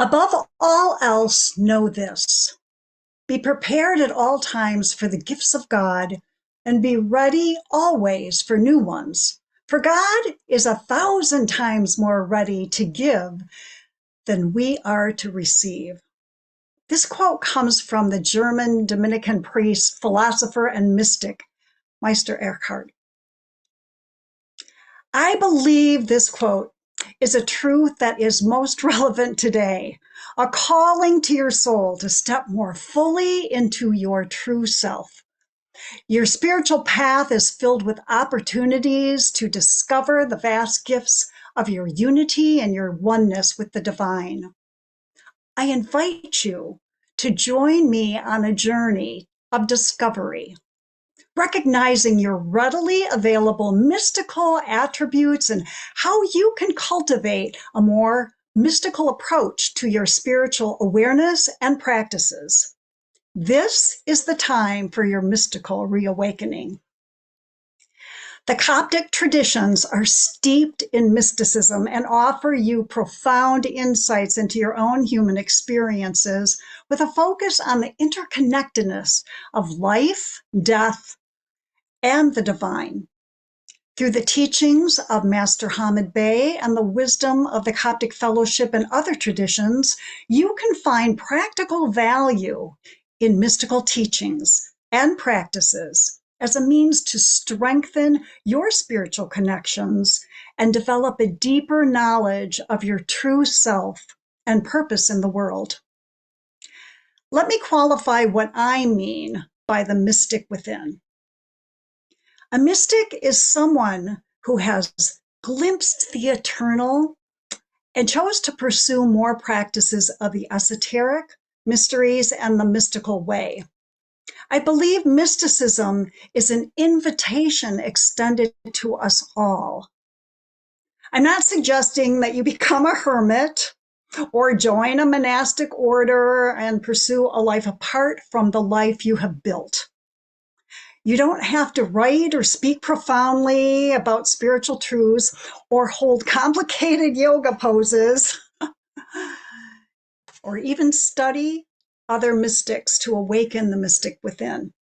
Above all else, know this. Be prepared at all times for the gifts of God, and be ready always for new ones. For God is 1,000 times more ready to give than we are to receive. This quote comes from the German Dominican priest, philosopher, and mystic, Meister Eckhart. I believe this quote is a truth that is most relevant today, a calling to your soul to step more fully into your true self. Your spiritual path is filled with opportunities to discover the vast gifts of your unity and your oneness with the divine. I invite you to join me on a journey of discovery, recognizing your readily available mystical attributes and how you can cultivate a more mystical approach to your spiritual awareness and practices. This is the time for your mystical reawakening. The Coptic traditions are steeped in mysticism and offer you profound insights into your own human experiences with a focus on the interconnectedness of life, death, and the divine. Through the teachings of Master Hamid Bey and the wisdom of the Coptic Fellowship and other traditions, you can find practical value in mystical teachings and practices as a means to strengthen your spiritual connections and develop a deeper knowledge of your true self and purpose in the world. Let me qualify what I mean by the mystic within. A mystic is someone who has glimpsed the eternal and chose to pursue more practices of the esoteric, mysteries, and the mystical way. I believe mysticism is an invitation extended to us all. I'm not suggesting that you become a hermit or join a monastic order and pursue a life apart from the life you have built. You don't have to write or speak profoundly about spiritual truths or hold complicated yoga poses or even study other mystics to awaken the mystic within.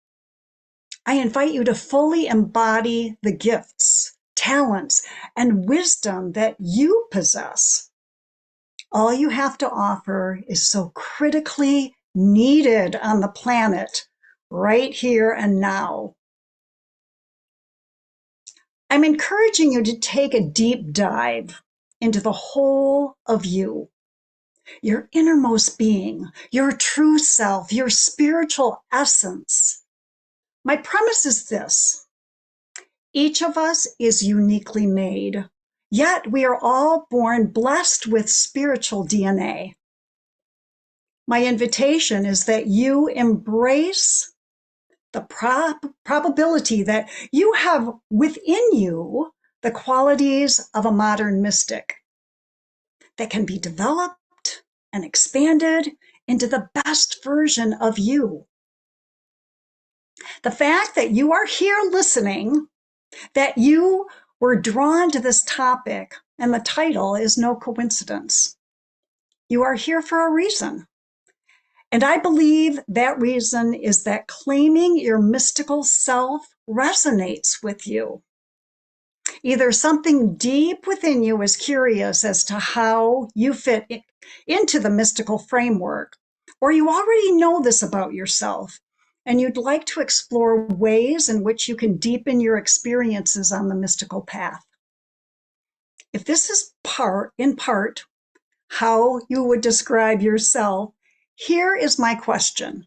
I invite you to fully embody the gifts, talents, and wisdom that you possess. All you have to offer is so critically needed on the planet right here and now. I'm encouraging you to take a deep dive into the whole of you, your innermost being, your true self, your spiritual essence. My premise is this: each of us is uniquely made, yet we are all born blessed with spiritual DNA. My invitation is that you embrace the probability that you have within you the qualities of a modern mystic that can be developed and expanded into the best version of you. The fact that you are here listening, that you were drawn to this topic, and the title is no coincidence. You are here for a reason. And I believe that reason is that claiming your mystical self resonates with you. Either something deep within you is curious as to how you fit into the mystical framework, or you already know this about yourself, and you'd like to explore ways in which you can deepen your experiences on the mystical path. If this is in part, how you would describe yourself, here is my question.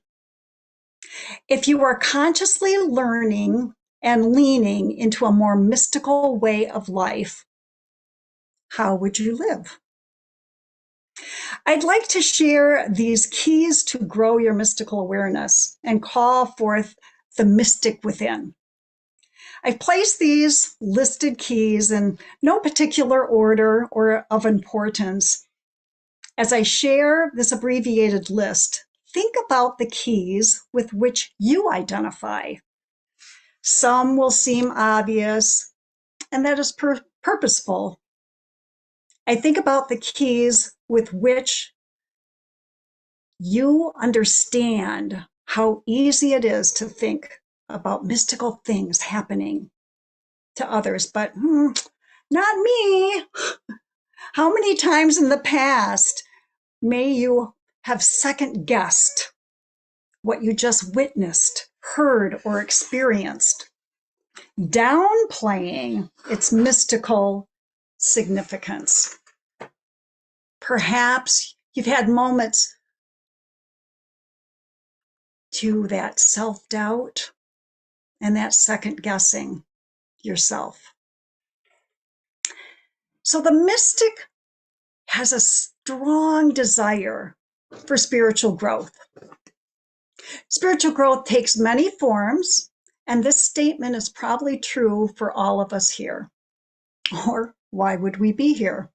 If you are consciously learning and leaning into a more mystical way of life, how would you live? I'd like to share these keys to grow your mystical awareness and call forth the mystic within. I've placed these listed keys in no particular order or of importance. As I share this abbreviated list, think about the keys with which you identify. Some will seem obvious, and that is purposeful. I think about the keys with which you understand how easy it is to think about mystical things happening to others, but not me. How many times in the past may you have second guessed what you just witnessed, heard, or experienced, downplaying its mystical significance? Perhaps you've had moments to that self-doubt and that second guessing yourself. So the mystic has a strong desire for spiritual growth. Spiritual growth takes many forms, and this statement is probably true for all of us here. Or why would we be here?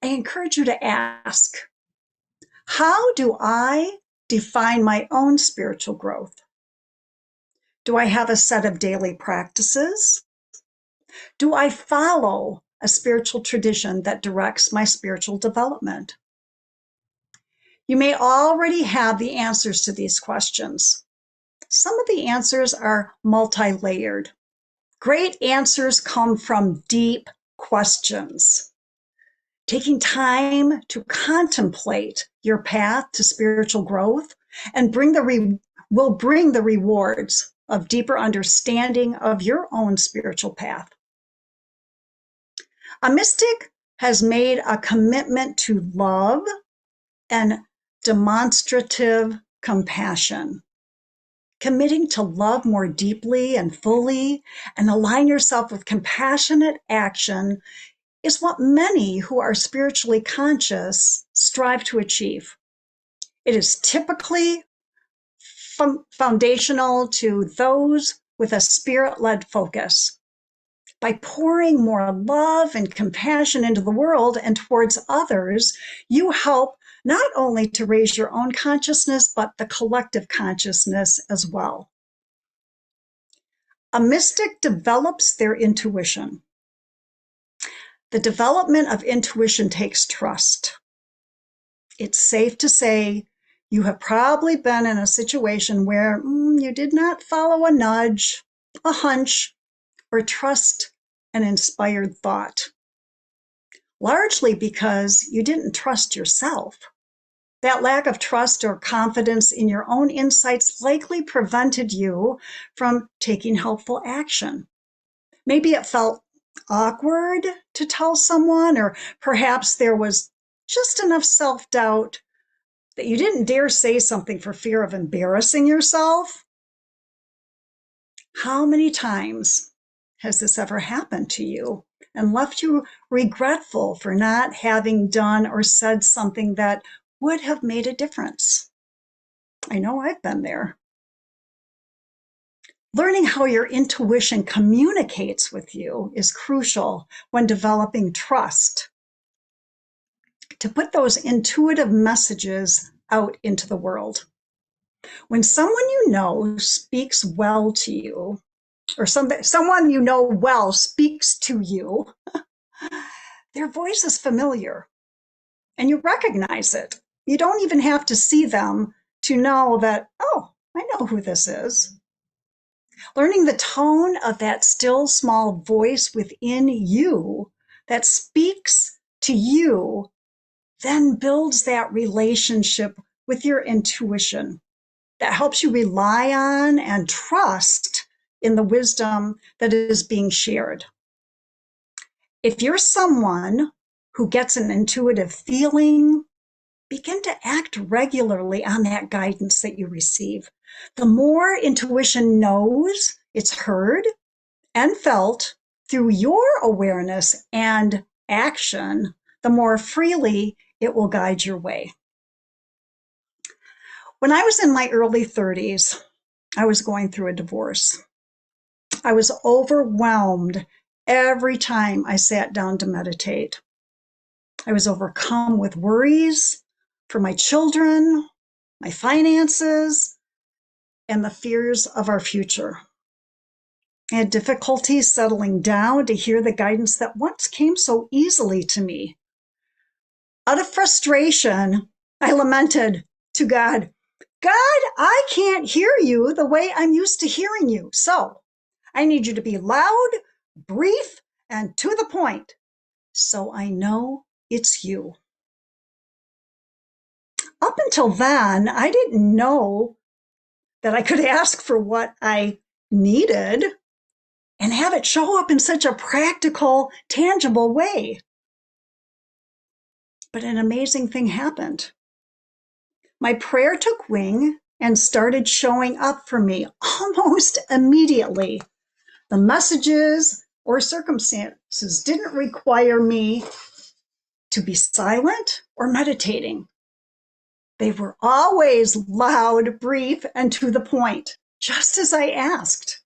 I encourage you to ask, how do I define my own spiritual growth? Do I have a set of daily practices? Do I follow a spiritual tradition that directs my spiritual development? You may already have the answers to these questions. Some of the answers are multi-layered. Great answers come from deep questions. Taking time to contemplate your path to spiritual growth and will bring the rewards of deeper understanding of your own spiritual path. A mystic has made a commitment to love and demonstrative compassion. Committing to love more deeply and fully and align yourself with compassionate action is what many who are spiritually conscious strive to achieve. It is typically foundational to those with a spirit-led focus. By pouring more love and compassion into the world and towards others, you help not only to raise your own consciousness, but the collective consciousness as well. A mystic develops their intuition. The development of intuition takes trust. It's safe to say you have probably been in a situation where you did not follow a nudge, a hunch, or trust an inspired thought, largely because you didn't trust yourself. That lack of trust or confidence in your own insights likely prevented you from taking helpful action. Maybe it felt awkward to tell someone, or perhaps there was just enough self-doubt that you didn't dare say something for fear of embarrassing yourself. How many times has this ever happened to you and left you regretful for not having done or said something that would have made a difference? I know I've been there. Learning how your intuition communicates with you is crucial when developing trust to put those intuitive messages out into the world. When someone you know speaks well to you, or someone you know well speaks to you, their voice is familiar and you recognize it. You don't even have to see them to know that, oh, I know who this is. Learning the tone of that still small voice within you that speaks to you then builds that relationship with your intuition that helps you rely on and trust in the wisdom that is being shared. If you're someone who gets an intuitive feeling, begin to act regularly on that guidance that you receive. The more intuition knows it's heard and felt through your awareness and action, the more freely it will guide your way. When I was in my early 30s, I was going through a divorce. I was overwhelmed every time I sat down to meditate. I was overcome with worries for my children, my finances, and the fears of our future. I had difficulty settling down to hear the guidance that once came so easily to me. Out of frustration, I lamented, to God, God, I can't hear you the way I'm used to hearing you. So I need you to be loud, brief, and to the point so I know it's you. Up until then, I didn't know that I could ask for what I needed and have it show up in such a practical, tangible way. But an amazing thing happened. My prayer took wing and started showing up for me almost immediately. The messages or circumstances didn't require me to be silent or meditating. They were always loud, brief, and to the point, just as I asked.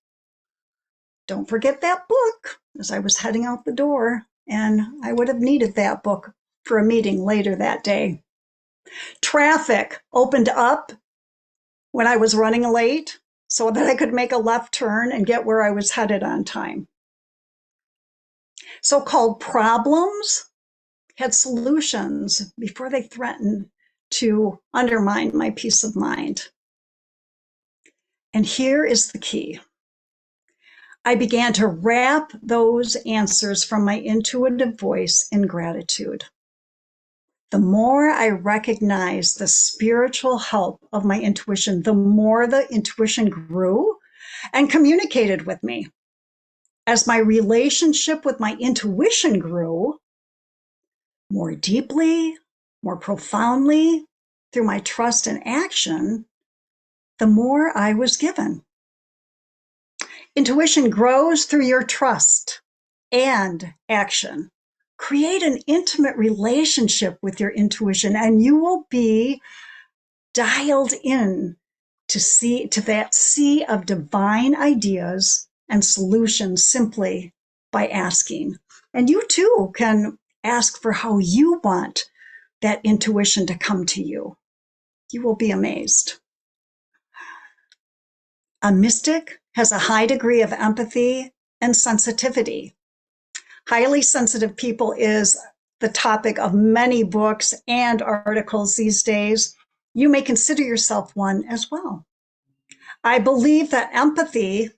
Don't forget that book, as I was heading out the door, and I would have needed that book for a meeting later that day. Traffic opened up when I was running late so that I could make a left turn and get where I was headed on time. So-called problems had solutions before they threatened to undermine my peace of mind. And here is the key. I began to wrap those answers from my intuitive voice in gratitude. The more I recognized the spiritual help of my intuition, the more the intuition grew and communicated with me. As my relationship with my intuition grew more deeply, more profoundly, through my trust and action, the more I was given. Intuition grows through your trust and action. Create an intimate relationship with your intuition, and you will be dialed in to that sea of divine ideas and solutions simply by asking. And you too can ask for how you want that intuition to come to you. You will be amazed. A mystic has a high degree of empathy and sensitivity. Highly sensitive people is the topic of many books and articles these days. You may consider yourself one as well. I believe that empathy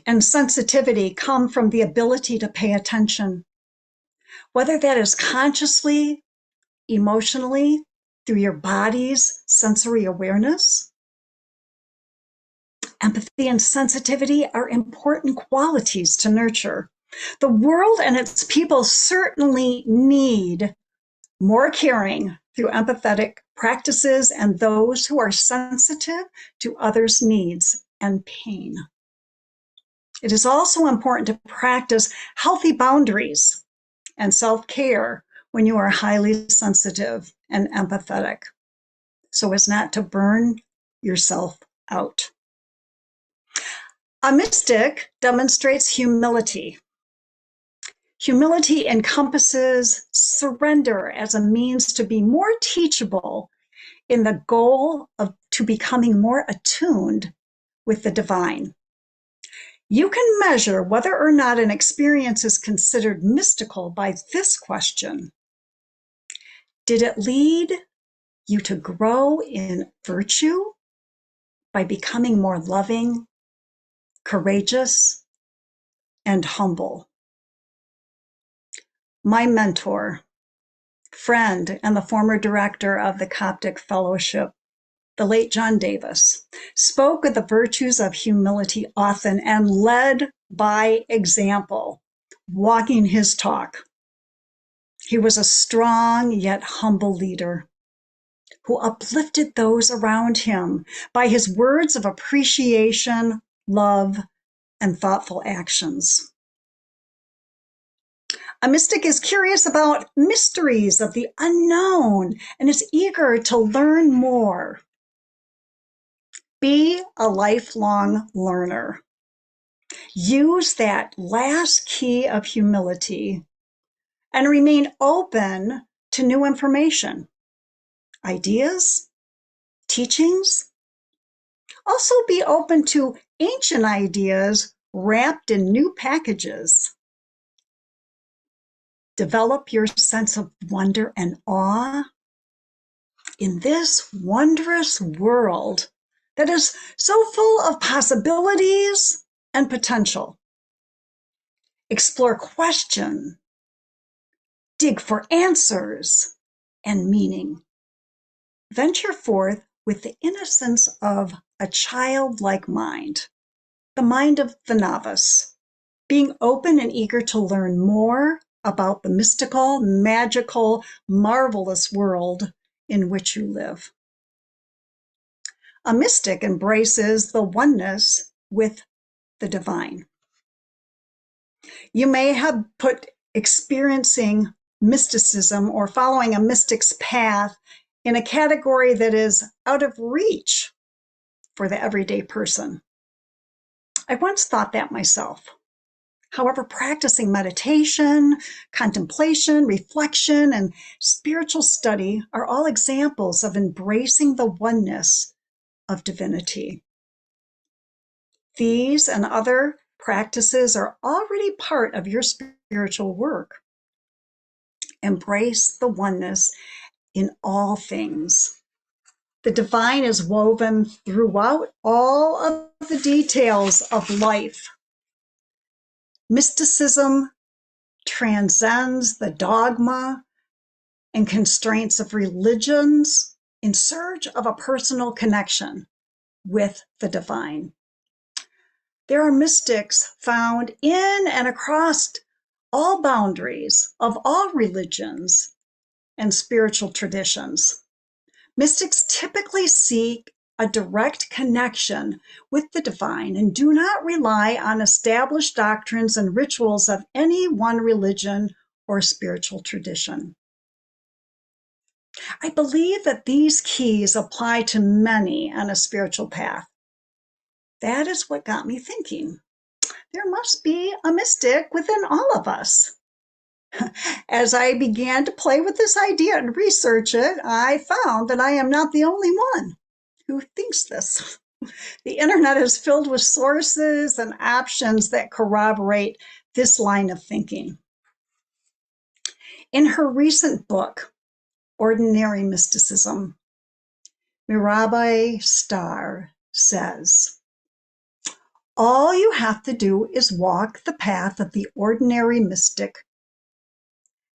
and sensitivity come from the ability to pay attention, whether that is consciously, emotionally, through your body's sensory awareness. Empathy and sensitivity are important qualities to nurture. The world and its people certainly need more caring through empathetic practices and those who are sensitive to others' needs and pain. It is also important to practice healthy boundaries and self-care when you are highly sensitive and empathetic, so as not to burn yourself out. A mystic demonstrates humility. Humility encompasses surrender as a means to be more teachable in the goal to becoming more attuned with the divine. You can measure whether or not an experience is considered mystical by this question. Did it lead you to grow in virtue by becoming more loving, courageous, and humble? My mentor, friend, and the former director of the Coptic Fellowship, the late John Davis, spoke of the virtues of humility often and led by example, walking his talk. He was a strong yet humble leader who uplifted those around him by his words of appreciation, love, and thoughtful actions. A mystic is curious about mysteries of the unknown and is eager to learn more. Be a lifelong learner. Use that last key of humility and remain open to new information, ideas, teachings. Also be open to ancient ideas wrapped in new packages. Develop your sense of wonder and awe in this wondrous world that is so full of possibilities and potential. Explore question, dig for answers and meaning. Venture forth with the innocence of a childlike mind, the mind of the novice, being open and eager to learn more about the mystical, magical, marvelous world in which you live. A mystic embraces the oneness with the divine. You may have put experiencing mysticism or following a mystic's path in a category that is out of reach for the everyday person. I once thought that myself. However, practicing meditation, contemplation, reflection, and spiritual study are all examples of embracing the oneness of divinity. These and other practices are already part of your spiritual work. Embrace the oneness in all things. The divine is woven throughout all of the details of life. Mysticism transcends the dogma and constraints of religions in search of a personal connection with the divine. There are mystics found in and across all boundaries of all religions and spiritual traditions. Mystics typically seek a direct connection with the divine and do not rely on established doctrines and rituals of any one religion or spiritual tradition. I believe that these keys apply to many on a spiritual path. That is what got me thinking. There must be a mystic within all of us. As I began to play with this idea and research it, I found that I am not the only one who thinks this. The internet is filled with sources and options that corroborate this line of thinking. In her recent book, Ordinary Mysticism, Mirabai Starr says, all you have to do is walk the path of the ordinary mystic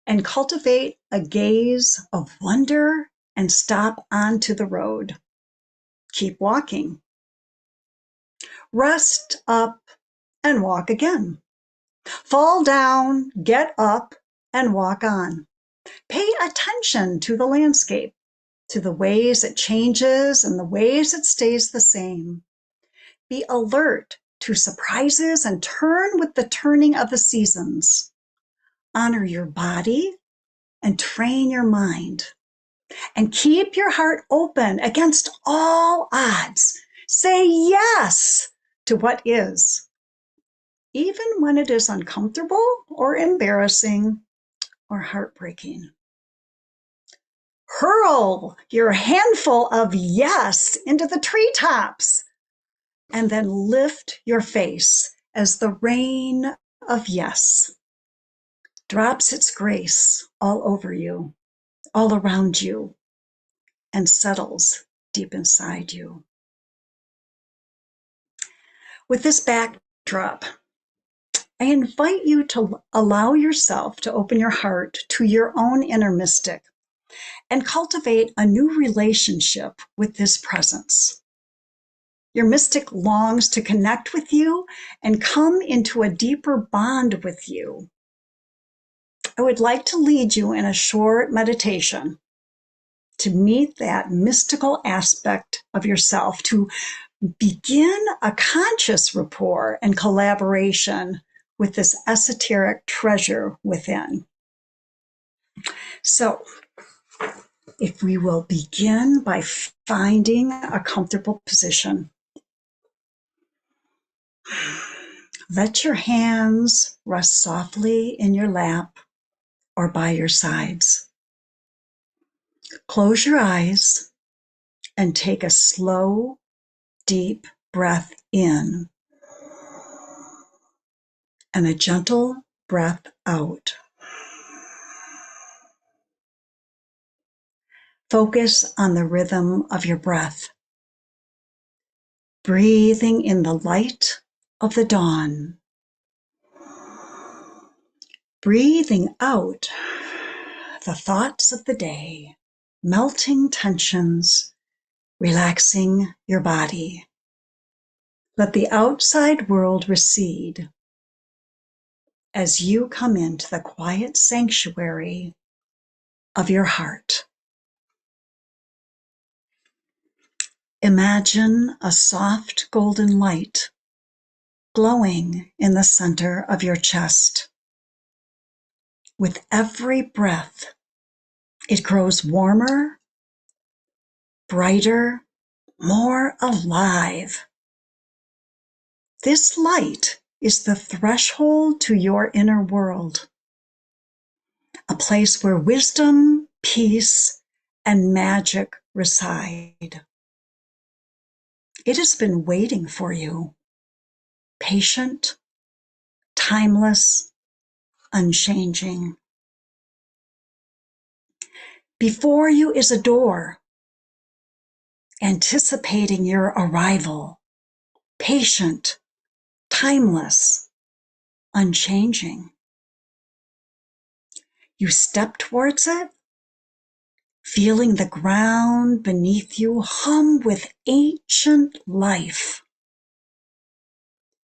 and cultivate a gaze of wonder and stop onto the road. Keep walking. Rest up and walk again. Fall down, get up, and walk on. Pay attention to the landscape, to the ways it changes and the ways it stays the same. Be alert to surprises and turn with the turning of the seasons. Honor your body and train your mind. And keep your heart open against all odds. Say yes to what is, even when it is uncomfortable or embarrassing or heartbreaking. Hurl your handful of yes into the treetops, and then lift your face as the rain of yes drops its grace all over you, all around you, and settles deep inside you. With this backdrop, I invite you to allow yourself to open your heart to your own inner mystic and cultivate a new relationship with this presence. Your mystic longs to connect with you and come into a deeper bond with you. I would like to lead you in a short meditation to meet that mystical aspect of yourself, to begin a conscious rapport and collaboration with this esoteric treasure within. So, if we will begin by finding a comfortable position. Let your hands rest softly in your lap or by your sides. Close your eyes and take a slow, deep breath in and a gentle breath out. Focus on the rhythm of your breath, breathing in the light of the dawn, breathing out the thoughts of the day, melting tensions, relaxing your body. Let the outside world recede as you come into the quiet sanctuary of your heart. Imagine a soft golden light glowing in the center of your chest. With every breath, it grows warmer, brighter, more alive. This light is the threshold to your inner world, a place where wisdom, peace, and magic reside. It has been waiting for you, patient, timeless, unchanging. Before you is a door, anticipating your arrival, patient, timeless, unchanging. You step towards it, feeling the ground beneath you hum with ancient life.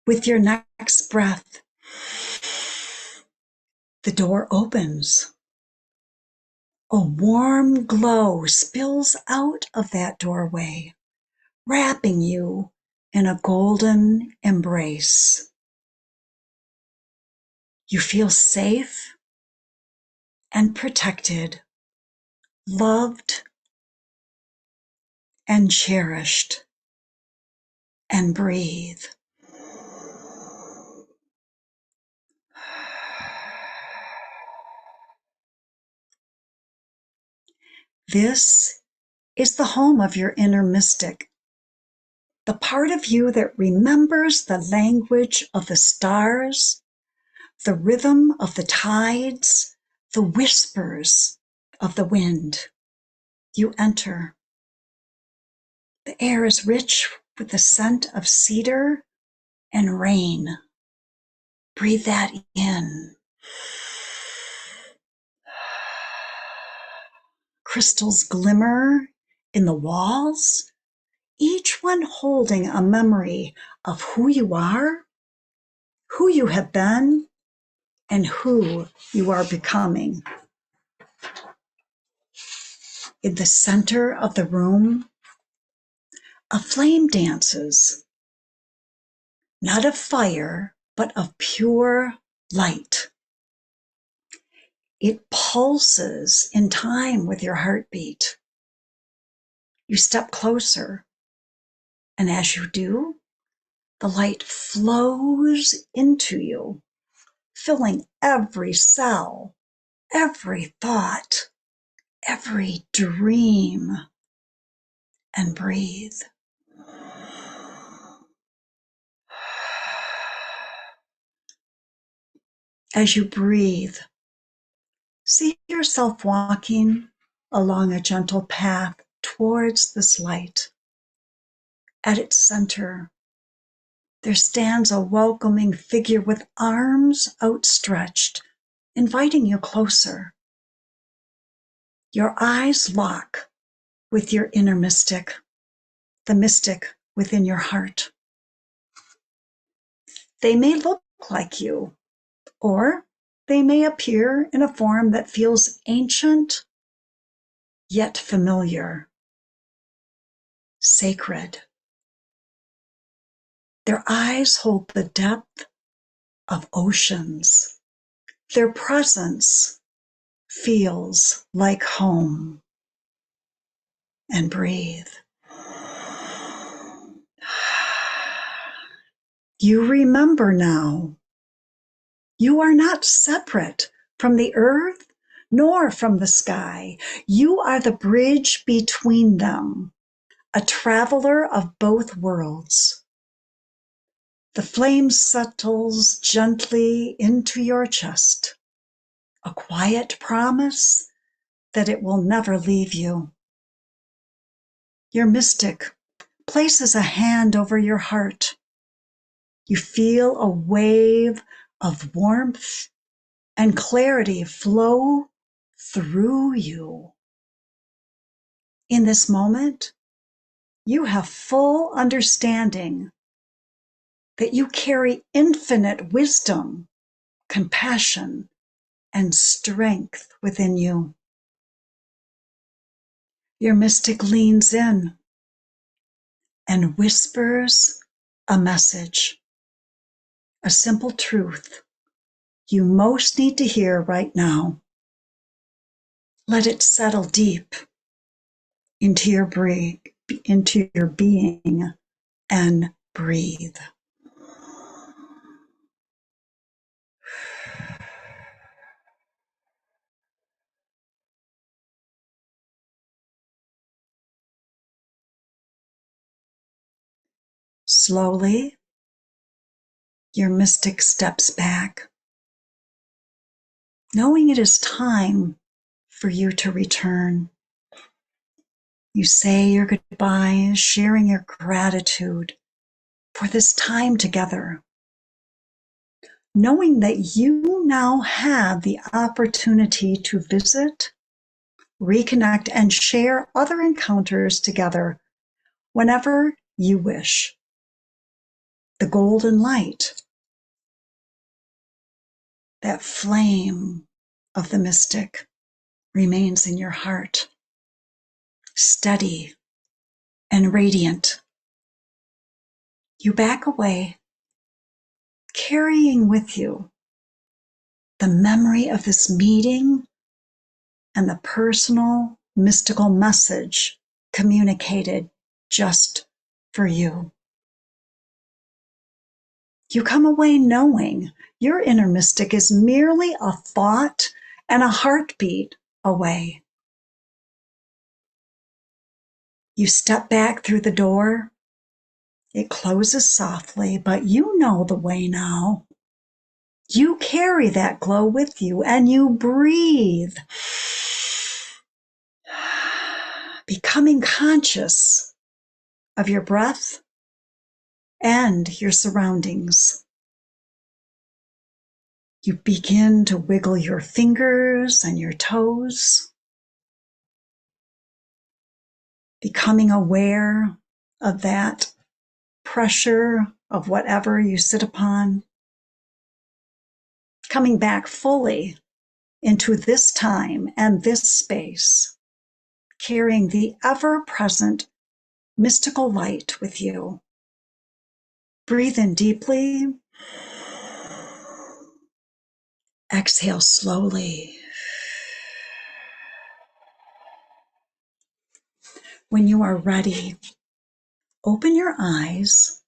With your next breath, the door opens. A warm glow spills out of that doorway, wrapping you in a golden embrace. You feel safe and protected, loved and cherished, and breathe. This is the home of your inner mystic, the part of you that remembers the language of the stars, the rhythm of the tides, the whispers of the wind. You enter. The air is rich with the scent of cedar and rain. Breathe that in. Crystals glimmer in the walls, each one holding a memory of who you are, who you have been, and who you are becoming. In the center of the room, a flame dances, not of fire, but of pure light. It pulses in time with your heartbeat. You step closer, and as you do, the light flows into you, filling every cell, every thought, every dream, and breathe. As you breathe, see yourself walking along a gentle path towards this light. At its center, there stands a welcoming figure with arms outstretched, inviting you closer. Your eyes lock with your inner mystic, the mystic within your heart. They may look like you, or they may appear in a form that feels ancient, yet familiar, sacred. Their eyes hold the depth of oceans. Their presence feels like home. And breathe. You remember now. You are not separate from the earth nor from the sky. You are the bridge between them, a traveler of both worlds. The flame settles gently into your chest, a quiet promise that it will never leave you. Your mystic places a hand over your heart. You feel a wave of warmth and clarity flow through you. In this moment, you have full understanding that you carry infinite wisdom, compassion, and strength within you. Your mystic leans in and whispers a message, a simple truth you most need to hear right now. Let it settle deep into your being and breathe. Slowly, your mystic steps back, knowing it is time for you to return. You say your goodbyes, sharing your gratitude for this time together, knowing that you now have the opportunity to visit, reconnect, and share other encounters together whenever you wish. The golden light, that flame of the mystic, remains in your heart, steady and radiant. You back away, carrying with you the memory of this meeting and the personal mystical message communicated just for you. You come away knowing your inner mystic is merely a thought and a heartbeat away. You step back through the door. It closes softly, but you know the way now. You carry that glow with you and you breathe, becoming conscious of your breath and your surroundings. You begin to wiggle your fingers and your toes, becoming aware of that pressure of whatever you sit upon, coming back fully into this time and this space, carrying the ever-present mystical light with you. Breathe in deeply. Exhale slowly. When you are ready, open your eyes,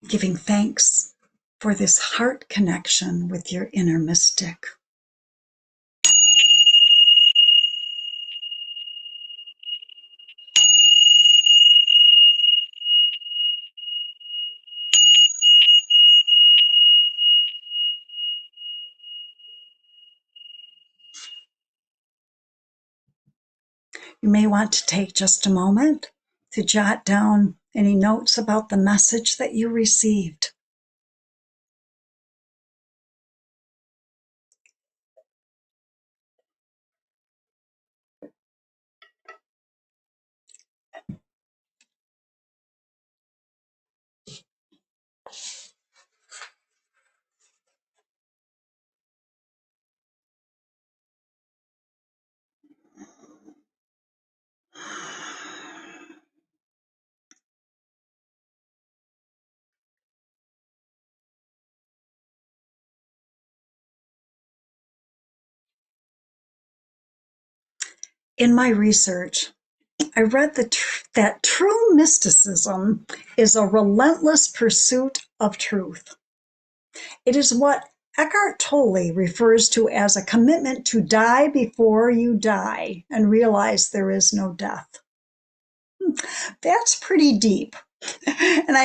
giving thanks for this heart connection with your inner mystic. You may want to take just a moment to jot down any notes about the message that you received. In my research, I read that true mysticism is a relentless pursuit of truth. It is what Eckhart Tolle refers to as a commitment to die before you die and realize there is no death. That's pretty deep. And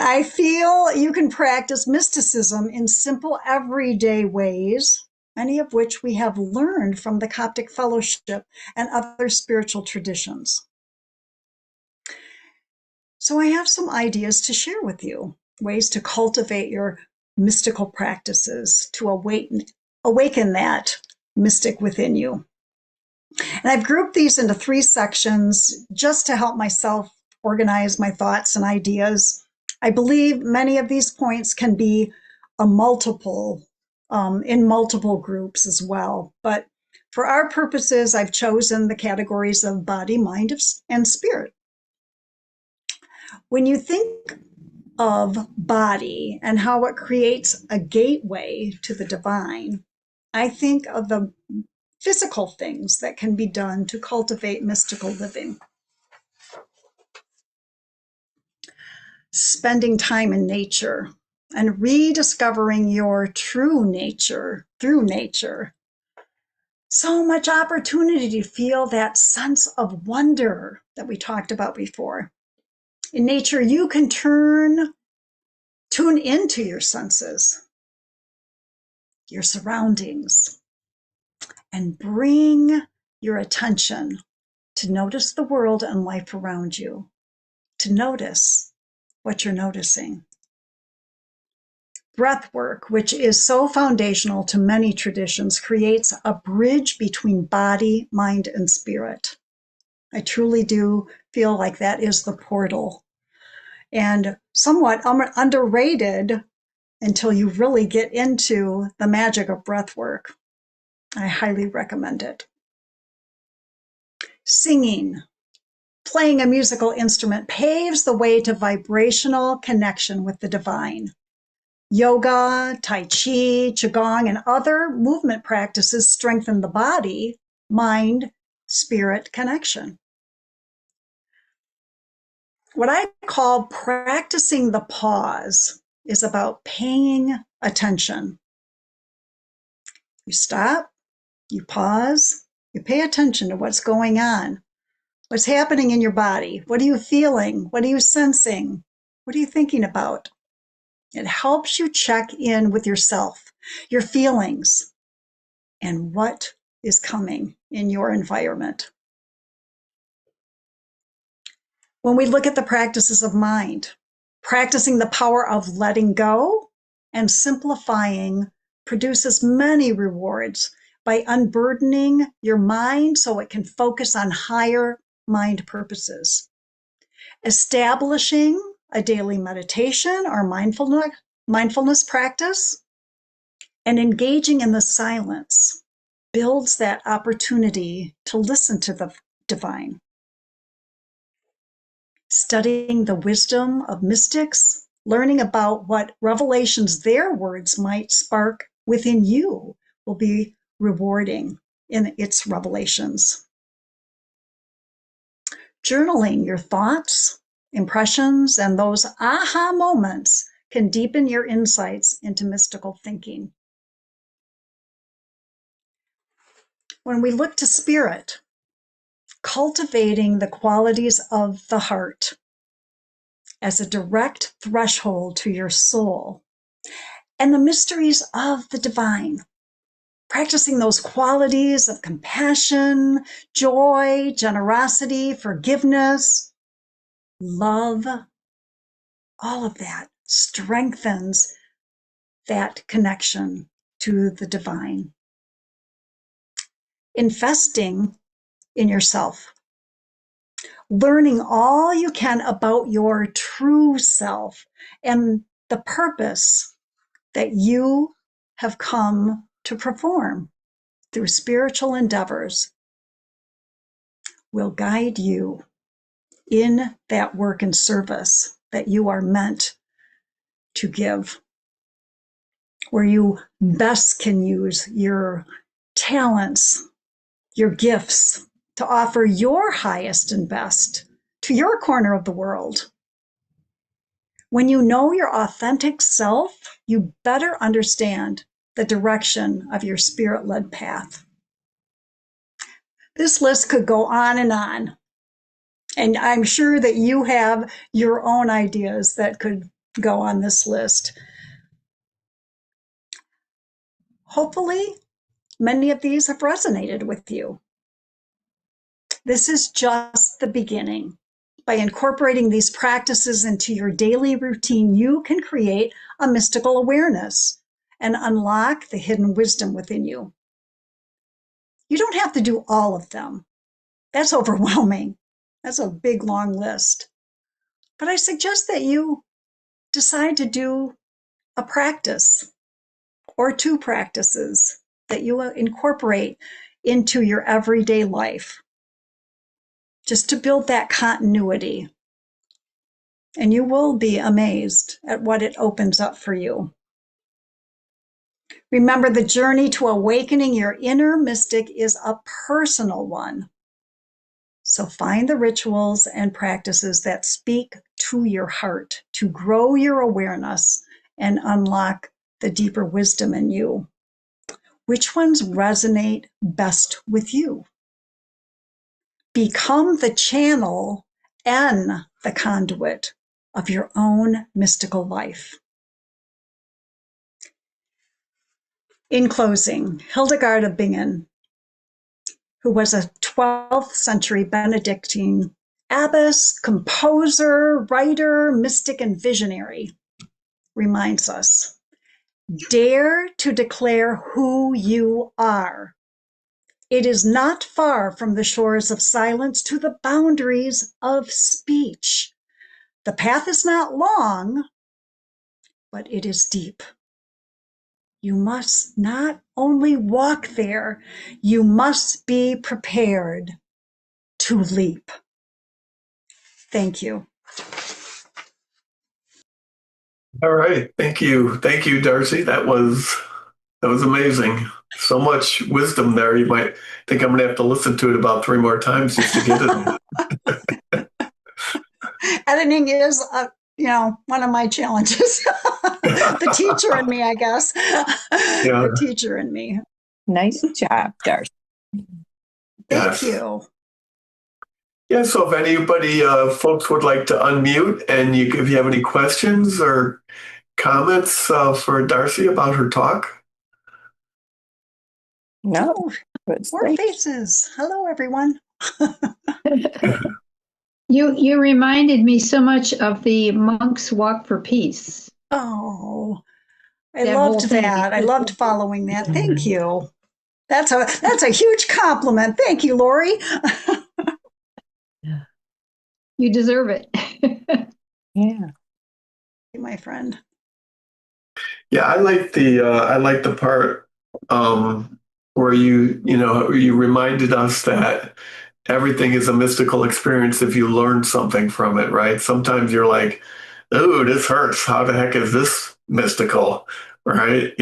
I feel you can practice mysticism in simple everyday ways, many of which we have learned from the Coptic Fellowship and other spiritual traditions. So I have some ideas to share with you, ways to cultivate your mystical practices to awaken that mystic within you. And I've grouped these into 3 sections just to help myself organize my thoughts and ideas. I believe many of these points can be a multiple in multiple groups as well. But for our purposes, I've chosen the categories of body, mind, and spirit. When you think of body and how it creates a gateway to the divine, I think of the physical things that can be done to cultivate mystical living. Spending time in nature and rediscovering your true nature through nature. So much opportunity to feel that sense of wonder that we talked about before. In nature, you can tune into your senses, your surroundings, and bring your attention to notice the world and life around you, to notice what you're noticing. Breath work, which is so foundational to many traditions, creates a bridge between body, mind, and spirit. I truly do feel like that is the portal, and somewhat underrated until you really get into the magic of breath work. I highly recommend it. Singing, playing a musical instrument paves the way to vibrational connection with the divine. Yoga, Tai Chi, Qigong, and other movement practices strengthen the body, mind, spirit connection. What I call practicing the pause is about paying attention. You stop, you pause, you pay attention to what's going on, what's happening in your body. What are you feeling? What are you sensing? What are you thinking about? It helps you check in with yourself, your feelings, and what is coming in your environment. When we look at the practices of mind, practicing the power of letting go and simplifying produces many rewards by unburdening your mind so it can focus on higher mind purposes. Establishing a daily meditation or mindfulness practice and engaging in the silence builds that opportunity to listen to the divine. Studying the wisdom of mystics, learning about what revelations their words might spark within you will be rewarding in its revelations. Journaling your thoughts, impressions, and those aha moments can deepen your insights into mystical thinking. When we look to spirit, cultivating the qualities of the heart as a direct threshold to your soul and the mysteries of the divine, practicing those qualities of compassion, joy, generosity, forgiveness, love, all of that strengthens that connection to the divine. Investing in yourself, learning all you can about your true self and the purpose that you have come to perform through spiritual endeavors will guide you in that work and service that you are meant to give, where you best can use your talents, your gifts to offer your highest and best to your corner of the world. When you know your authentic self, you better understand the direction of your spirit-led path. This list could go on, and I'm sure that you have your own ideas that could go on this list. Hopefully, many of these have resonated with you. This is just the beginning. By incorporating these practices into your daily routine, you can create a mystical awareness and unlock the hidden wisdom within you. You don't have to do all of them. That's overwhelming. That's a big, long list. But I suggest that you decide to do a practice or 2 practices that you incorporate into your everyday life, just to build that continuity. And you will be amazed at what it opens up for you. Remember, the journey to awakening your inner mystic is a personal one. So find the rituals and practices that speak to your heart to grow your awareness and unlock the deeper wisdom in you. Which ones resonate best with you? Become the channel and the conduit of your own mystical life. In closing, Hildegard of Bingen, who was a 12th century Benedictine abbess, composer, writer, mystic, and visionary, reminds us, dare to declare who you are. It is not far from the shores of silence to the boundaries of speech. The path is not long, but it is deep. You must not only walk there, you must be prepared to leap. Thank you. All right. Thank you. Thank you, Darcy. That was amazing. So much wisdom there. You might think I'm going to have to listen to it about 3 more times just to get it. Editing is, one of my challenges. The teacher in me, I guess. Yeah. The teacher in me. Nice job, Darcy. Thank you. Yeah, so if anybody, folks would like to unmute, and if you have any questions or comments for Darcy about her talk. No. More faces. Hello, everyone. You reminded me so much of the Monk's Walk for Peace. Oh, I That whole loved thing. that. I loved following that. Thank you. That's a huge compliment. Thank you, Lori. You deserve it. Yeah. My friend. Yeah, I like the part where you reminded us that everything is a mystical experience if you learn something from it, right? Sometimes you're like, "Oh, this hurts. How the heck is this mystical?" Right?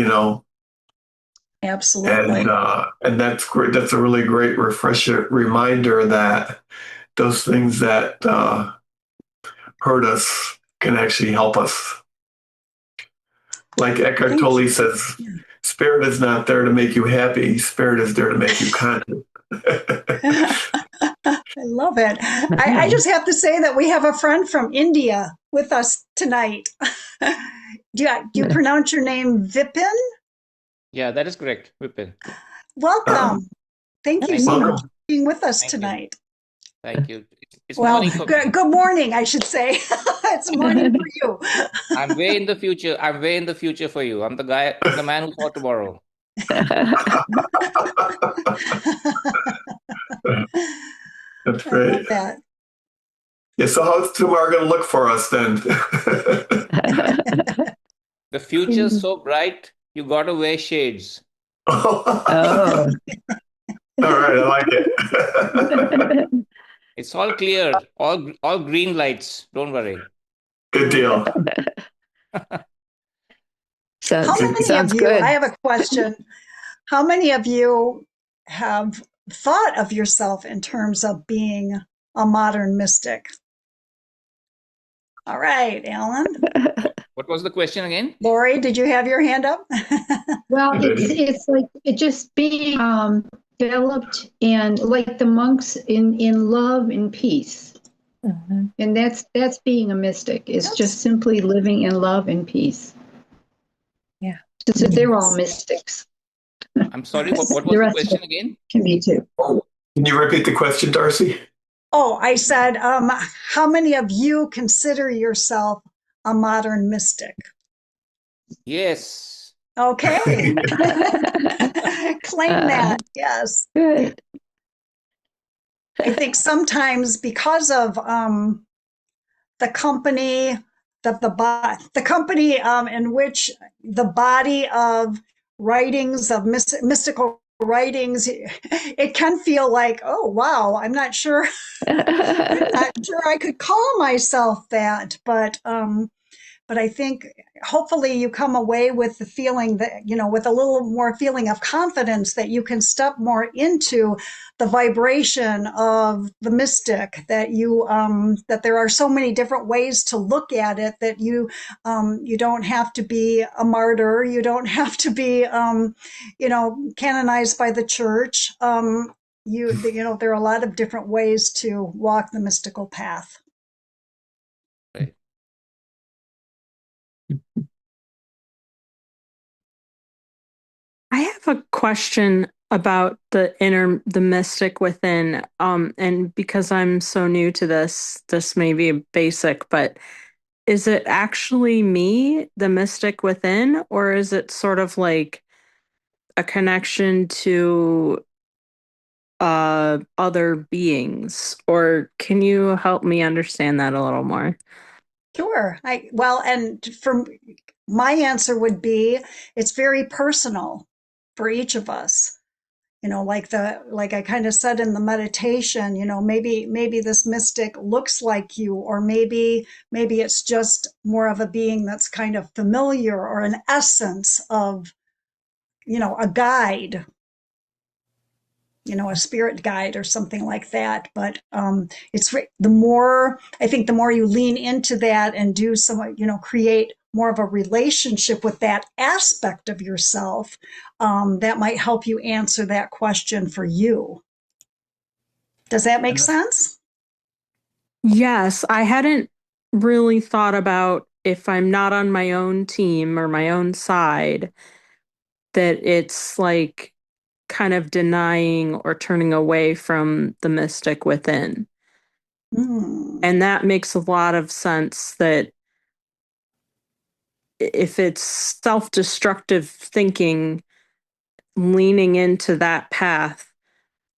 Absolutely. And that's great. That's a really great reminder that those things that hurt us can actually help us. Like Eckhart Tolle says, spirit is not there to make you happy. Spirit is there to make you conscious. I love it. I just have to say that we have a friend from India with us tonight. Do you pronounce your name Vipin? Yeah, that is correct, Vipin. Welcome. Thank you so much for being with us tonight. Thank you. It's Well, morning for me. good morning, I should say. It's morning for you. I'm way in the future. I'm way in the future for you. I'm the man who saw tomorrow. That's great. I love that. Yeah, so how's tomorrow going to look for us then? The future's so bright, you gotta wear shades. Oh. All right, I like it. It's all clear, all green lights. Don't worry. Good deal. How many of you, I have a question. How many of you have thought of yourself in terms of being a modern mystic? All right, Alan. What was the question again? Lori, did you have your hand up? Well, it's like it just being developed and like the monks in love and peace. Mm-hmm. And that's being a mystic. It's just simply living in love and peace. Yeah. So they're all mystics. I'm sorry, what was the question again? Can be too. Can you repeat the question, Darcy? Oh, I said, how many of you consider yourself a modern mystic? Yes. Okay. Claim Uh, that. Yes. Good. I think sometimes because of the company, the company in which the body of writings of mystical writings, it can feel like, oh wow, I'm not sure, I'm not sure I could call myself that, but I think hopefully you come away with the feeling that, with a little more feeling of confidence that you can step more into the vibration of the mystic, that there are so many different ways to look at it, that you don't have to be a martyr. You don't have to be, canonized by the church. There are a lot of different ways to walk the mystical path. Right. I have a question about the mystic within. And because I'm so new to this may be basic, but is it actually me, the mystic within, or is it sort of like a connection to other beings? Or can you help me understand that a little more? Sure. And for my answer would be it's very personal for each of us. Like I kind of said in the meditation, maybe this mystic looks like you, or maybe it's just more of a being that's kind of familiar, or an essence of, a guide, a spirit guide or something like that. But the more, I think, the more you lean into that and do some, create more of a relationship with that aspect of yourself, that might help you answer that question for you. Does that make sense? Yes, I hadn't really thought about if I'm not on my own team or my own side, that it's like kind of denying or turning away from the mystic within. Mm. And that makes a lot of sense, that if it's self-destructive thinking, leaning into that path,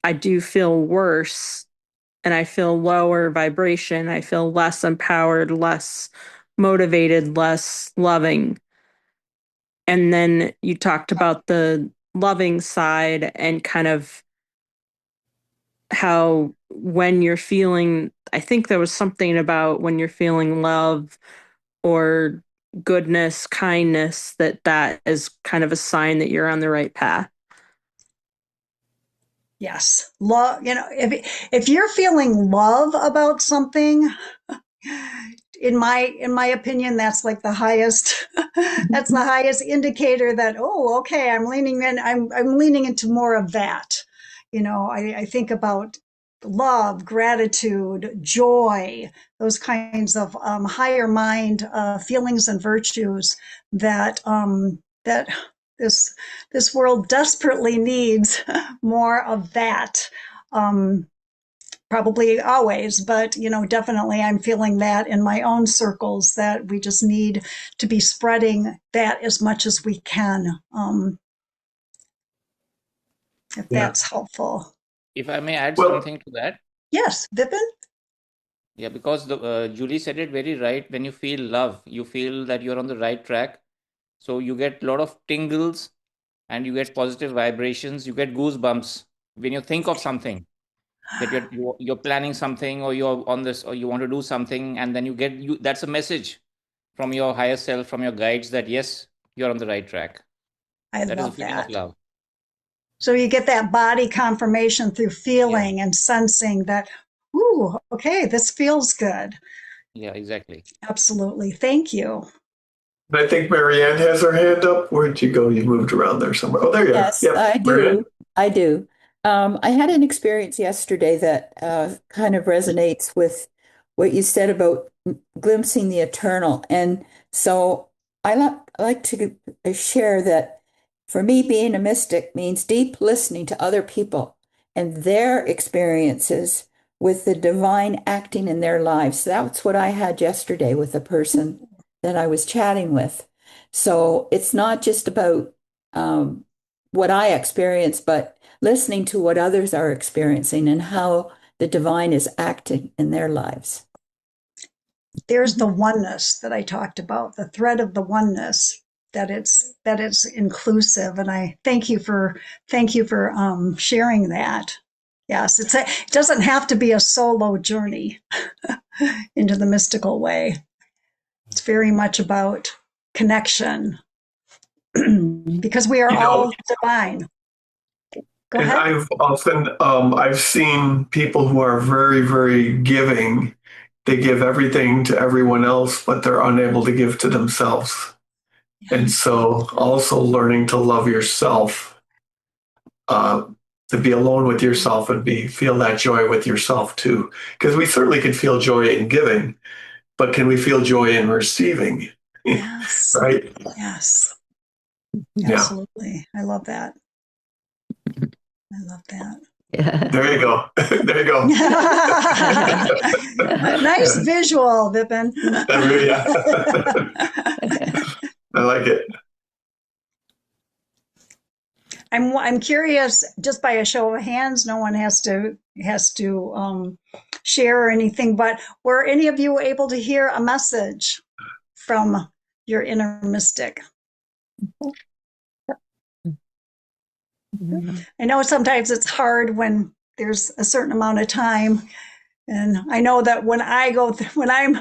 I do feel worse and I feel lower vibration. I feel less empowered, less motivated, less loving. And then you talked about the loving side and kind of how when you're feeling, I think there was something about when you're feeling love or goodness, kindness, that is kind of a sign that you're on the right path. Yes. Love, if you're feeling love about something, in my opinion, that's like the highest that's the highest indicator that, oh, okay, I'm leaning into more of that. I think about love, gratitude, joy, those kinds of higher mind feelings and virtues that this this world desperately needs more of that. Um, Probably always, but definitely I'm feeling that in my own circles, that we just need to be spreading that as much as we can, if Yeah. that's helpful. If I may add Well, something to that. Yes, Vipin? Yeah, because Julie said it very right. When you feel love, you feel that you're on the right track. So you get a lot of tingles and you get positive vibrations. You get goosebumps when you think of something, that you're planning something, or you're on this, or you want to do something, and then that's a message from your higher self, from your guides, that yes, you're on the right track. I That is a love feeling of that. love. So you get that body confirmation through Yeah, feeling and sensing that, ooh, okay, this feels good. yeah, exactly. Absolutely. Thank you. I think Marianne has her hand up. Where'd you go? You moved around there somewhere. Oh, there you are. Yes, Yep, I Marianne. do. I do. I had an experience yesterday that kind of resonates with what you said about glimpsing the eternal. And so I like to share that for me, being a mystic means deep listening to other people and their experiences with the divine acting in their lives. That's what I had yesterday with a person that I was chatting with. So it's not just about what I experience, but listening to what others are experiencing and how the divine is acting in their lives. There's the oneness that I talked about, the thread of the oneness, that it's inclusive. And I thank you for sharing that. Yes, it doesn't have to be a solo journey into the mystical way. It's very much about connection because we are all divine. Go And ahead. I've seen people who are very, very giving. They give everything to everyone else, but they're unable to give to themselves. And so also learning to love yourself, to be alone with yourself and feel that joy with yourself too. Because we certainly can feel joy in giving, but can we feel joy in receiving? Yes. Right? Yes. Yeah. Absolutely. I love that. I love that. Yeah. There you go. There you go. Nice visual, Vipin. Yeah. I like it. I'm curious, just by a show of hands, no one has to share or anything, but were any of you able to hear a message from your inner mystic? I know sometimes it's hard when there's a certain amount of time, and I know that when I'm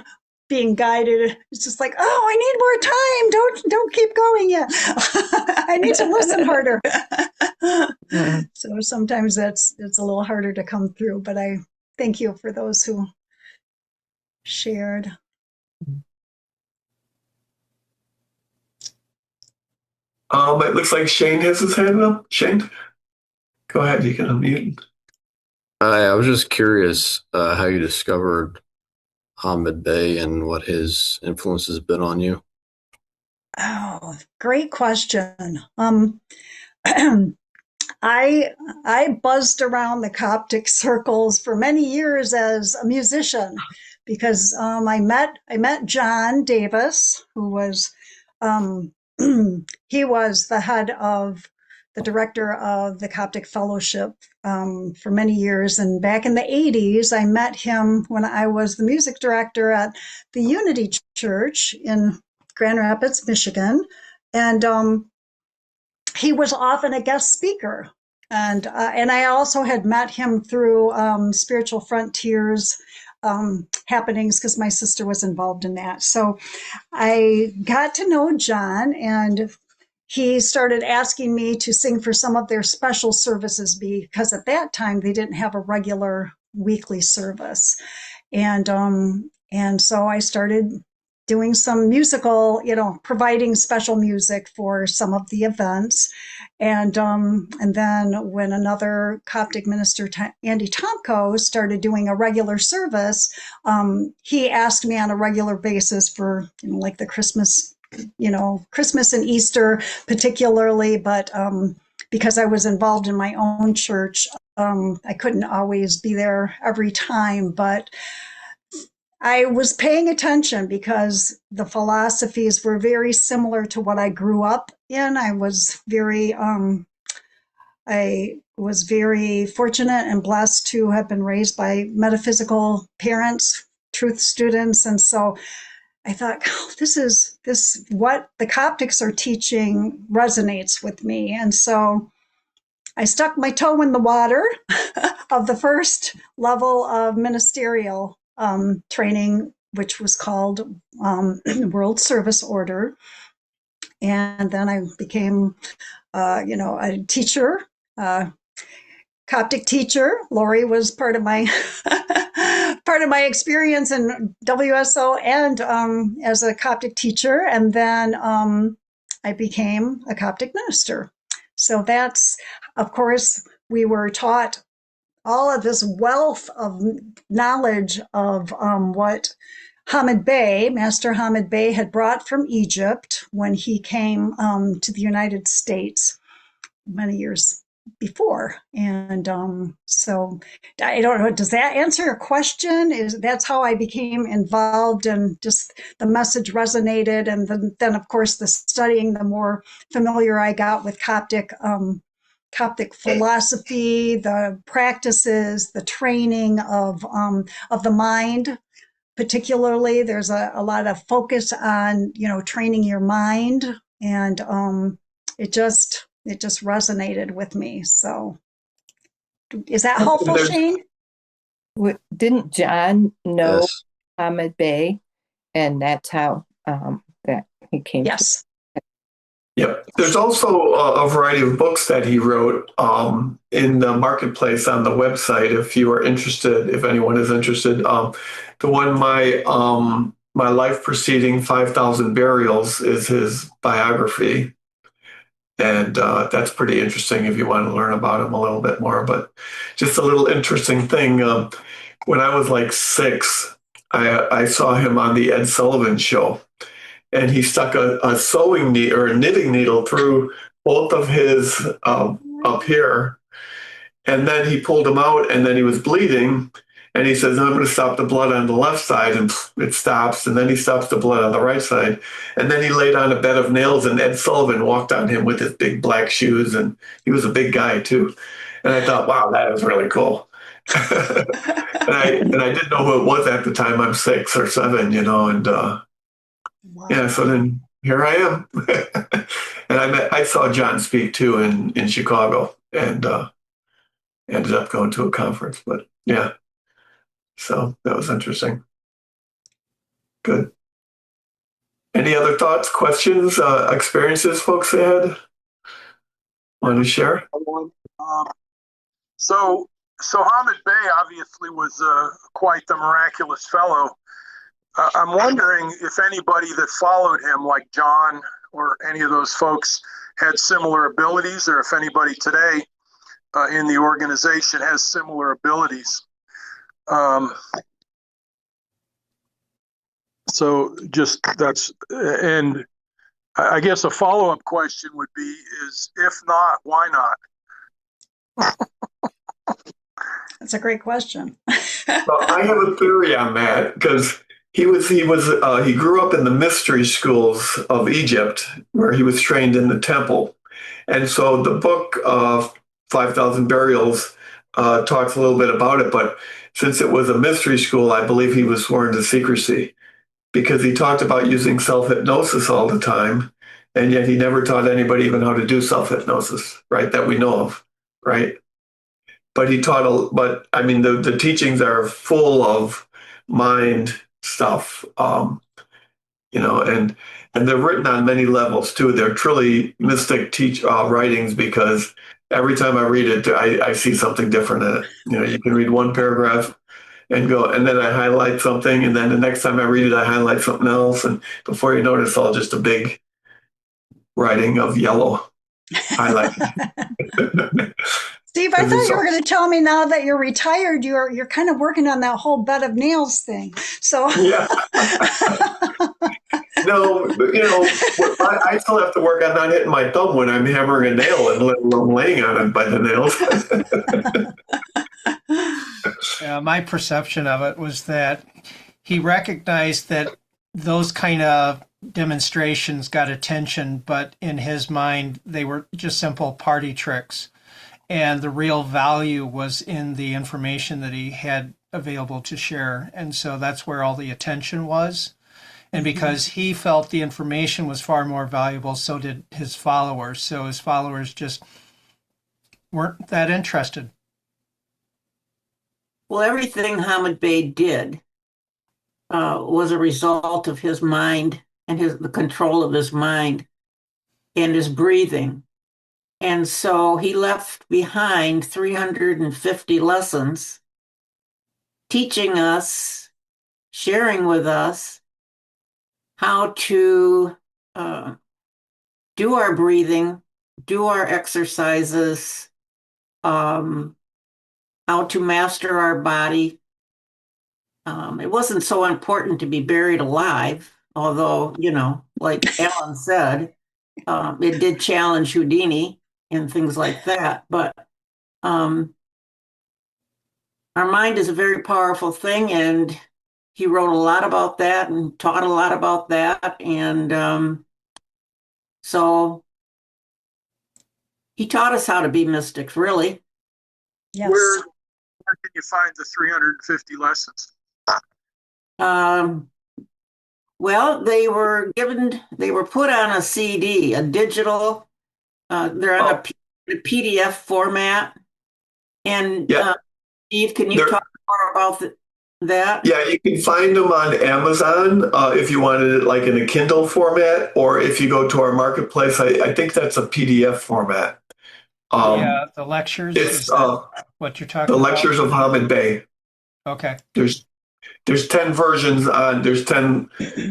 being guided, it's just like, oh, I need more time. Don't keep going yet. I need to listen harder. So sometimes it's a little harder to come through, but I thank you for those who shared. It looks like Shane has his hand up. Shane, go ahead. You can unmute. I was just curious how you discovered Hamid Bey and what his influence has been on you. Oh, great question. I buzzed around the Coptic circles for many years as a musician because I met John Davis, who was he was the director of the Coptic Fellowship for many years. And back in the 80s, I met him when I was the music director at the Unity Church in Grand Rapids, Michigan. And he was often a guest speaker. And I also had met him through Spiritual Frontiers happenings because my sister was involved in that. So I got to know John, and he started asking me to sing for some of their special services because at that time they didn't have a regular weekly service. And so I started doing some musical, providing special music for some of the events. And then when another Coptic minister, Andy Tomko, started doing a regular service, he asked me on a regular basis for like the Christmas and Easter particularly, but because I was involved in my own church, I couldn't always be there every time, but I was paying attention because the philosophies were very similar to what I grew up in. I was very fortunate and blessed to have been raised by metaphysical parents, truth students, and so I thought, oh, this what the Coptics are teaching resonates with me. And so I stuck my toe in the water of the first level of ministerial training, which was called World Service Order. And then I became, a teacher, Coptic teacher. Lori was part of my experience in WSO and as a Coptic teacher, and then I became a Coptic minister. So that's, of course, we were taught all of this wealth of knowledge of what Master Hamid Bey had brought from Egypt when he came to the United States many years before. And so I don't know, does that answer your question? Is that's how I became involved, and just the message resonated. And then of course, the studying, the more familiar I got with Coptic philosophy, the practices, the training of the mind. Particularly, there's a lot of focus on training your mind, and it just resonated with me. So, is that helpful, There's, Shane? Didn't John know Yes. Ahmed Bey, and that's how that he came to? Yes. yep. There's also a variety of books that he wrote in the marketplace on the website. If you are interested, if anyone is interested, the one my life preceding 5,000 burials is his biography. And that's pretty interesting if you want to learn about him a little bit more. But just a little interesting thing. When I was like 6, I saw him on the Ed Sullivan Show, and he stuck a sewing needle or a knitting needle through both of his up here, and then he pulled him out, and then he was bleeding. And he says, I'm going to stop the blood on the left side. And it stops. And then he stops the blood on the right side. And then he laid on a bed of nails, and Ed Sullivan walked on him with his big black shoes. And he was a big guy, too. And I thought, wow, that is really cool. And I didn't know who it was at the time. I'm 6 or 7, and Wow. yeah, so then here I am. And I saw John speak, too, in Chicago, and ended up going to a conference. But yeah. So that was interesting. Good. Any other thoughts, questions, experiences folks had? Want to share? So Hamid Bey obviously was quite the miraculous fellow. I'm wondering if anybody that followed him, like John or any of those folks, had similar abilities, or if anybody today in the organization has similar abilities. So just that's, and I guess a follow-up question would be is, if not, why not? That's a great question. Well, I have a theory on that because he grew up in the mystery schools of Egypt where he was trained in the temple, and so the book of 5,000 Burials talks a little bit about it. But since it was a mystery school, I believe he was sworn to secrecy because he talked about using self hypnosis all the time, and yet he never taught anybody even how to do self hypnosis, right? That we know of, right? But but I mean, the teachings are full of mind stuff, and they're written on many levels too. They're truly mystic writings because every time I read it, I see something different in it. You can read one paragraph and go, and then I highlight something, and then the next time I read it, I highlight something else, and before you know it, it's all just a big writing of yellow highlight. Steve, I thought you were going to tell me now that you're retired, you're kind of working on that whole bed of nails thing. So yeah. No, I still have to work on not hitting my thumb when I'm hammering a nail, and let alone laying on it by the nails. My perception of it was that he recognized that those kind of demonstrations got attention, but in his mind, they were just simple party tricks. And the real value was in the information that he had available to share. And so that's where all the attention was. And because he felt the information was far more valuable, so did his followers. So his followers just weren't that interested. Well, everything Hamid Bey did was a result of his mind and the control of his mind and his breathing. And so he left behind 350 lessons, teaching us, sharing with us how to do our breathing, do our exercises, how to master our body. It wasn't so important to be buried alive, although, like Alan said, it did challenge Houdini. and things like that. But our mind is a very powerful thing, and he wrote a lot about that and taught a lot about that. And so he taught us how to be mystics, really. Yes. Where can you find the 350 lessons? Well, they were put on a CD, a digital, they're on a PDF format. And Yeah. Steve, can you talk more about that? Yeah, you can find them on Amazon if you wanted it like in a Kindle format, or if you go to our marketplace, I think that's a PDF format. Yeah, the lectures, It's is that what you're talking the about? Lectures of Hamid Bey. Okay. There's 10 versions there's 10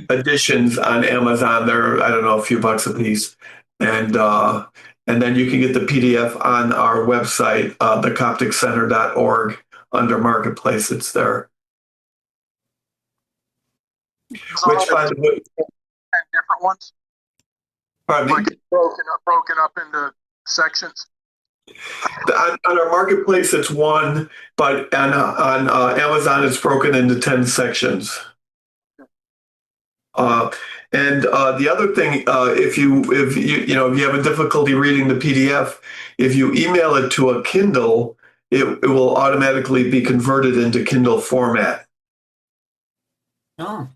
editions on Amazon. They're, I don't know, a few bucks a piece. And then you can get the PDF on our website, thecopticcenter.org, under marketplace. It's there. Which, by the way, 10 different ones? pardon me? Like it's broken up into sections? On our marketplace, it's one, but on Amazon, it's broken into 10 sections. And the other thing, if you have a difficulty reading the PDF, if you email it to a Kindle, it will automatically be converted into Kindle format. Oh,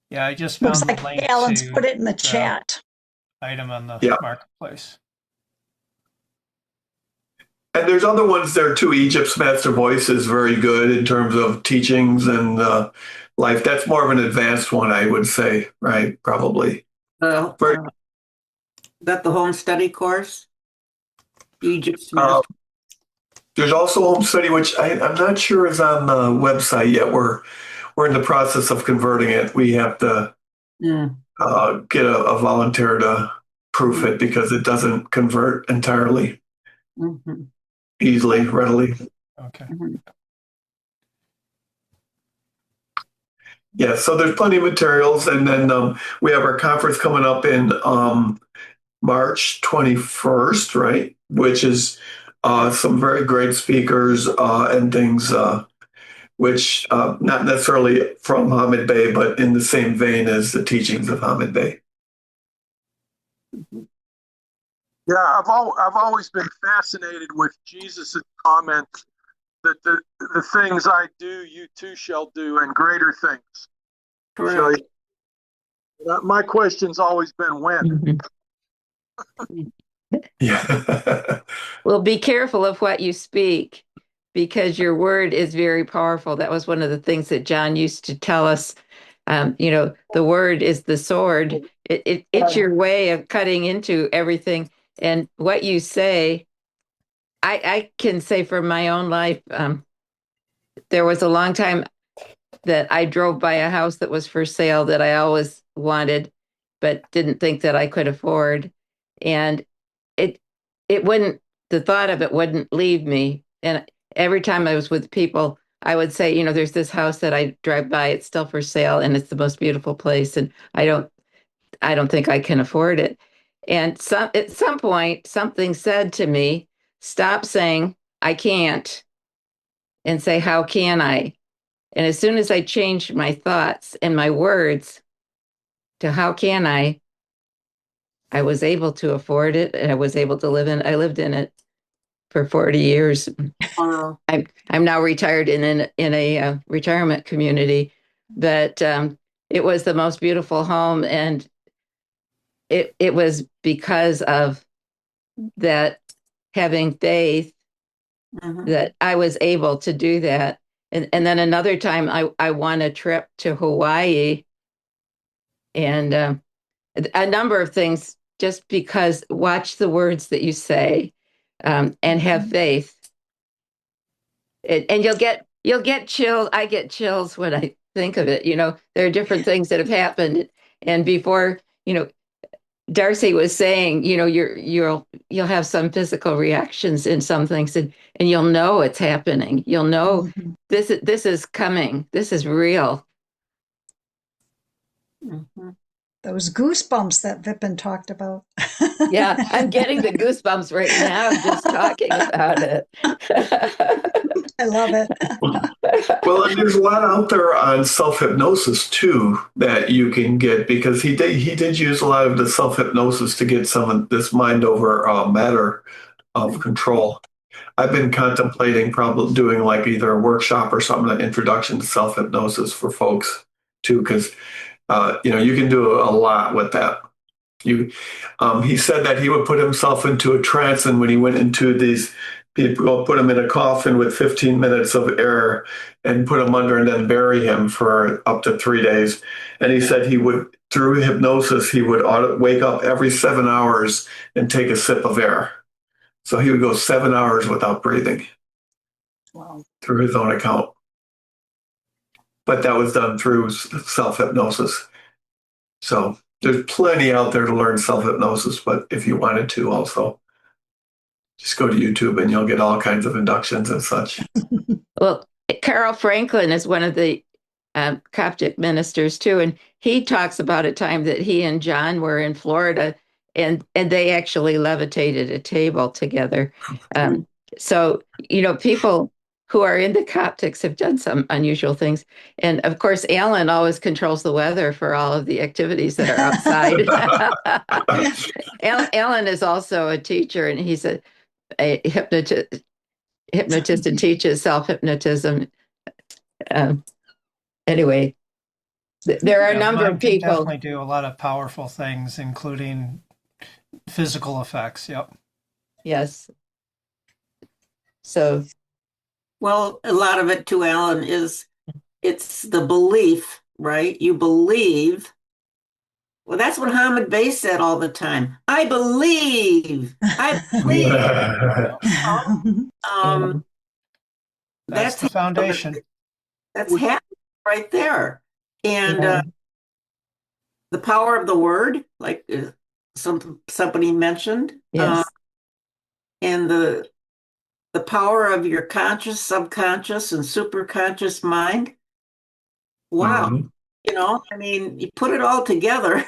yeah, I just found Looks the like link Alan's to put it in the chat. Item on the marketplace. And there's other ones there too. Egypt's Master Voice is very good in terms of teachings and life. That's more of an advanced one, I would say, right? Probably. that the home study course? Egypt's Master. There's also Home Study, which I'm not sure is on the website yet. We're in the process of converting it. We have to get a volunteer to proof it because it doesn't convert entirely easily, readily. Okay. Yeah, so there's plenty of materials. And then we have our conference coming up in March 21st, right? Which is some very great speakers and things, which not necessarily from Hamid Bey, but in the same vein as the teachings of Hamid Bey. Yeah, I've always been fascinated with Jesus' comment that the things I do, you too shall do, and greater things. Correct. So, my question's always been when. Yeah. Well, be careful of what you speak because your word is very powerful. That was one of the things that John used to tell us. The word is the sword. It's your way of cutting into everything. And what you say, I can say from my own life, there was a long time that I drove by a house that was for sale that I always wanted, but didn't think that I could afford. And it wouldn't, the thought of it wouldn't leave me. And every time I was with people, I would say, there's this house that I drive by, it's still for sale and it's the most beautiful place. And I don't think I can afford it. And at some point, something said to me, stop saying I can't and say, how can I? And as soon as I changed my thoughts and my words to how can I was able to afford it and I was able to live in, I lived in it for 40 years. Wow. I'm now retired in a retirement community, but it was the most beautiful home. And it was because of that having faith that I was able to do that. And then another time I won a trip to Hawaii and a number of things just because watch the words that you say and have faith. And you'll get chills. I get chills when I think of it. There are different things that have happened. And before, Darcy was saying, you'll have some physical reactions in some things and you'll know it's happening. You'll know this is coming. This is real. Those goosebumps that Vipin talked about. Yeah, I'm getting the goosebumps right now just talking about it. I love it. Well, and there's a lot out there on self-hypnosis too that you can get, because he did use a lot of the self-hypnosis to get some of this mind over matter of control. I've been contemplating probably doing like either a workshop or something, an introduction to self-hypnosis for folks too, because you can do a lot with that. He said that he would put himself into a trance, and when he went into these, people put him in a coffin with 15 minutes of air and put him under and then bury him for up to 3 days. And he said he would, through hypnosis, he would wake up every 7 hours and take a sip of air. So he would go 7 hours without breathing. Wow. Through his own account. But that was done through self-hypnosis. So there's plenty out there to learn self-hypnosis, but if you wanted to also, just go to YouTube and you'll get all kinds of inductions and such. Well, Carol Franklin is one of the Coptic ministers too, and he talks about a time that he and John were in Florida, and they actually levitated a table together. So people who are into Coptics have done some unusual things, and of course, Alan always controls the weather for all of the activities that are outside. Alan is also a teacher, and he's a hypnotist and teaches self-hypnotism. Anyway, there are a number of people. Definitely do a lot of powerful things, including physical effects. Yep. Yes. So, well, a lot of it too, Alan, it's the belief, right? You believe. Well, that's what Hamid Bey said all the time. I believe. I believe. That's the foundation. That's happening right there. And the power of the word, like somebody mentioned. Yes. And the power of your conscious, subconscious, and superconscious mind. Wow. Mm-hmm. You put it all together.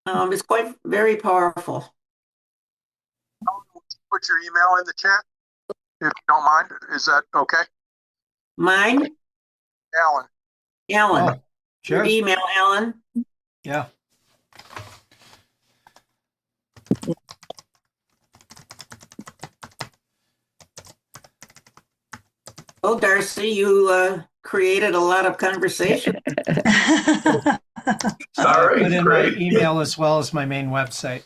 It's very powerful. Put your email in the chat, if you don't mind. Is that okay? Mine? Alan. Oh, sure. Your email, Alan? Yeah. Oh, Darcy, you created a lot of conversation. Sorry, put in my email as well as my main website.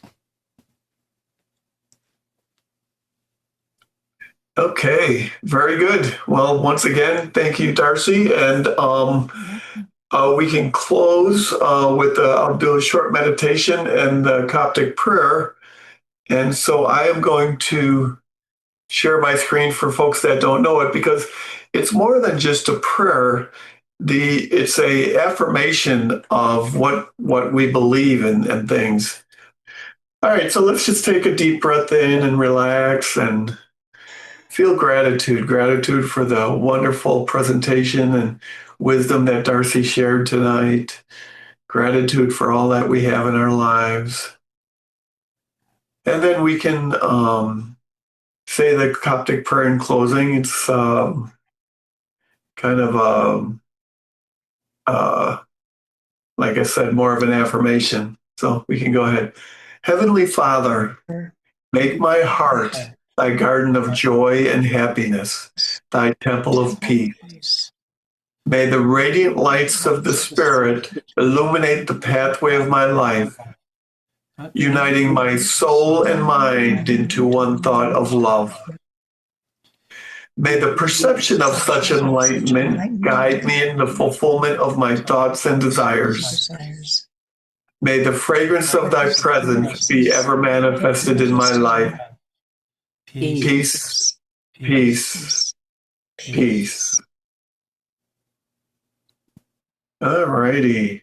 Okay, very good. Well, once again, thank you, Darcy. And we can close with I'll do a short meditation and the Coptic prayer. And so I am going to share my screen for folks that don't know it, because it's more than just a prayer. It's a affirmation of what we believe in and things. All right, so let's just take a deep breath in and relax and feel gratitude for the wonderful presentation and wisdom that Darcy shared tonight. Gratitude for all that we have in our lives. And then we can say the Coptic prayer in closing. It's kind of like I said, more of an affirmation. So we can go ahead. Heavenly Father, make my heart thy garden of joy and happiness, thy temple of peace. May the radiant lights of the Spirit illuminate the pathway of my life, uniting my soul and mind into one thought of love. May the perception of such enlightenment guide me in the fulfillment of my thoughts and desires. May the fragrance of thy presence be ever manifested in my life. Peace, peace, peace. All righty.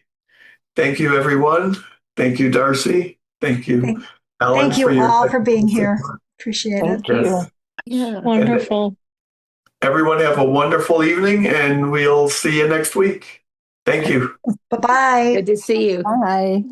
Thank you, everyone. Thank you, Darcy. Thank you, Alan. Thank you all for being here. Appreciate it. Thank you. Yeah. Wonderful. Everyone have a wonderful evening, and we'll see you next week. Thank you. Bye-bye. Good to see you. Bye.